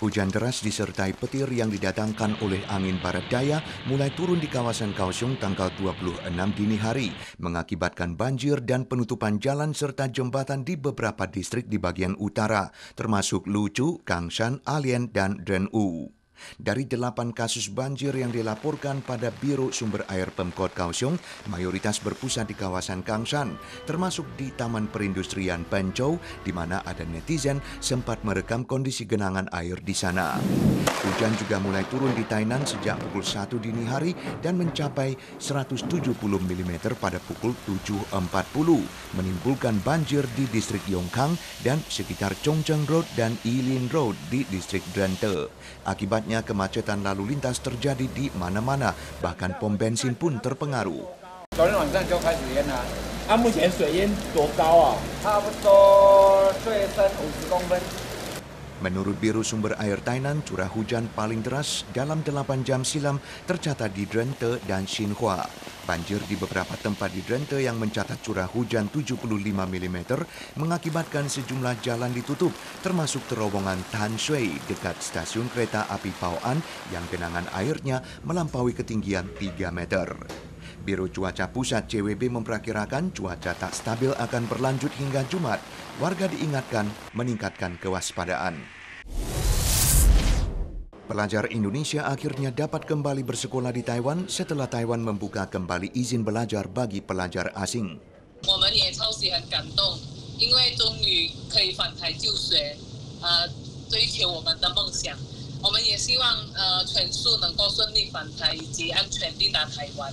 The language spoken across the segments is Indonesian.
Hujan deras disertai petir yang didatangkan oleh angin barat daya mulai turun di kawasan Kaohsiung tanggal 26 dini hari, mengakibatkan banjir dan penutupan jalan serta jembatan di beberapa distrik di bagian utara, termasuk Luchu, Kangshan, Alien, dan Drenwu. Dari 8 kasus banjir yang dilaporkan pada Biro Sumber Air Pemkot Kaohsiung, mayoritas berpusat di kawasan Kangshan, termasuk di Taman Perindustrian Banzhou, di mana ada netizen sempat merekam kondisi genangan air di sana. Hujan juga mulai turun di Tainan sejak pukul 1 dini hari dan mencapai 170 mm pada pukul 7.40, menimbulkan banjir di distrik Yongkang dan sekitar Chongcheng Road dan Yilin Road di distrik Drenthe. Akibatnya kemacetan lalu lintas terjadi di mana-mana, bahkan pom bensin pun terpengaruh. 昨天晚上就开始淹了。目前水淹多高啊？差不多最深50公分。 Menurut Biro Sumber Air Tainan, curah hujan paling deras dalam 8 jam silam tercatat di Drenthe dan Xinhua. Banjir di beberapa tempat di Drenthe yang mencatat curah hujan 75 mm mengakibatkan sejumlah jalan ditutup, termasuk terowongan Tan Shui dekat stasiun kereta api Bao'an yang genangan airnya melampaui ketinggian 3 meter. Biro Cuaca Pusat CWB memperkirakan cuaca tak stabil akan berlanjut hingga Jumat. Warga diingatkan meningkatkan kewaspadaan. Pelajar Indonesia akhirnya dapat kembali bersekolah di Taiwan setelah Taiwan membuka kembali izin belajar bagi pelajar asing. 我们也超级很感动，因为终于可以返台就学，追求我们的梦想。我们也希望全数能够顺利返台以及安全抵达台湾。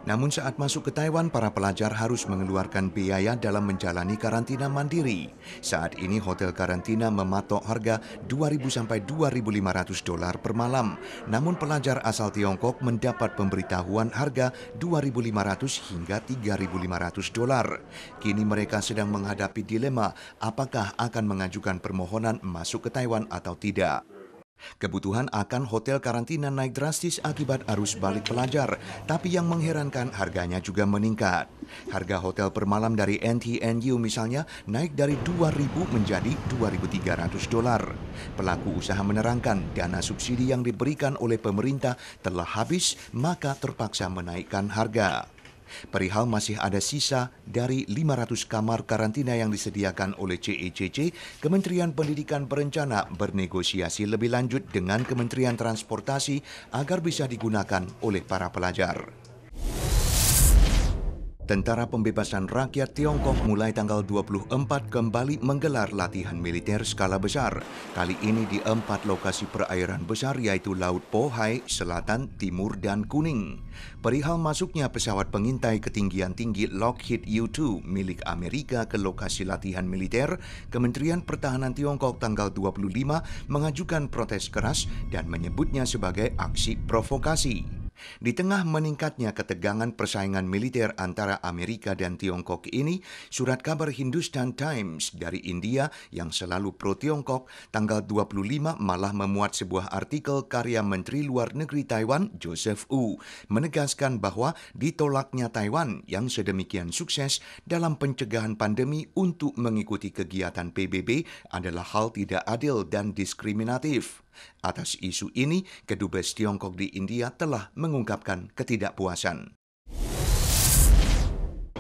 Namun saat masuk ke Taiwan, para pelajar harus mengeluarkan biaya dalam menjalani karantina mandiri. Saat ini hotel karantina mematok harga 2.000 sampai 2.500 dolar per malam. Namun pelajar asal Tiongkok mendapat pemberitahuan harga 2.500 hingga 3.500 dolar. Kini mereka sedang menghadapi dilema apakah akan mengajukan permohonan masuk ke Taiwan atau tidak. Kebutuhan akan hotel karantina naik drastis akibat arus balik pelajar, tapi yang mengherankan harganya juga meningkat. Harga hotel per malam dari NTNU misalnya naik dari 2.000 menjadi 2.300 dolar. Pelaku usaha menerangkan dana subsidi yang diberikan oleh pemerintah telah habis, maka terpaksa menaikkan harga. Perihal masih ada sisa dari 500 kamar karantina yang disediakan oleh CECC, Kementerian Pendidikan berencana bernegosiasi lebih lanjut dengan Kementerian Transportasi agar bisa digunakan oleh para pelajar. Tentara Pembebasan Rakyat Tiongkok mulai tanggal 24 kembali menggelar latihan militer skala besar. Kali ini di 4 lokasi perairan besar yaitu Laut Bohai, Selatan, Timur, dan Kuning. Perihal masuknya pesawat pengintai ketinggian tinggi Lockheed U-2 milik Amerika ke lokasi latihan militer, Kementerian Pertahanan Tiongkok tanggal 25 mengajukan protes keras dan menyebutnya sebagai aksi provokasi. Di tengah meningkatnya ketegangan persaingan militer antara Amerika dan Tiongkok ini, surat kabar Hindustan Times dari India yang selalu pro-Tiongkok tanggal 25 malah memuat sebuah artikel karya Menteri Luar Negeri Taiwan, Joseph Wu, menegaskan bahwa ditolaknya Taiwan yang sedemikian sukses dalam pencegahan pandemi untuk mengikuti kegiatan PBB adalah hal tidak adil dan diskriminatif. Atas isu ini, Kedubes Tiongkok di India telah mengungkapkan ketidakpuasan.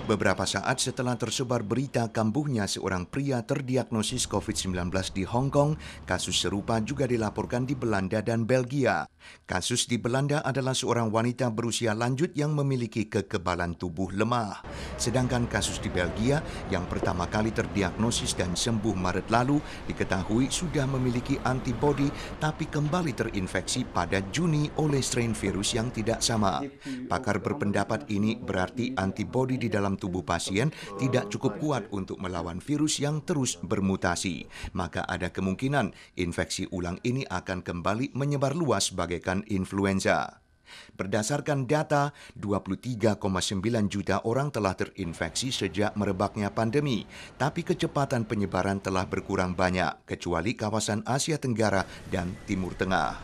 Beberapa saat setelah tersebar berita kambuhnya seorang pria terdiagnosis COVID-19 di Hong Kong, kasus serupa juga dilaporkan di Belanda dan Belgia. Kasus di Belanda adalah seorang wanita berusia lanjut yang memiliki kekebalan tubuh lemah. Sedangkan kasus di Belgia yang pertama kali terdiagnosis dan sembuh Maret lalu diketahui sudah memiliki antibodi tapi kembali terinfeksi pada Juni oleh strain virus yang tidak sama. Pakar berpendapat ini berarti antibodi di dalam tubuh pasien tidak cukup kuat untuk melawan virus yang terus bermutasi. Maka ada kemungkinan infeksi ulang ini akan kembali menyebar luas bagaikan influenza. Berdasarkan data, 23,9 juta orang telah terinfeksi sejak merebaknya pandemi, tapi kecepatan penyebaran telah berkurang banyak, kecuali kawasan Asia Tenggara dan Timur Tengah.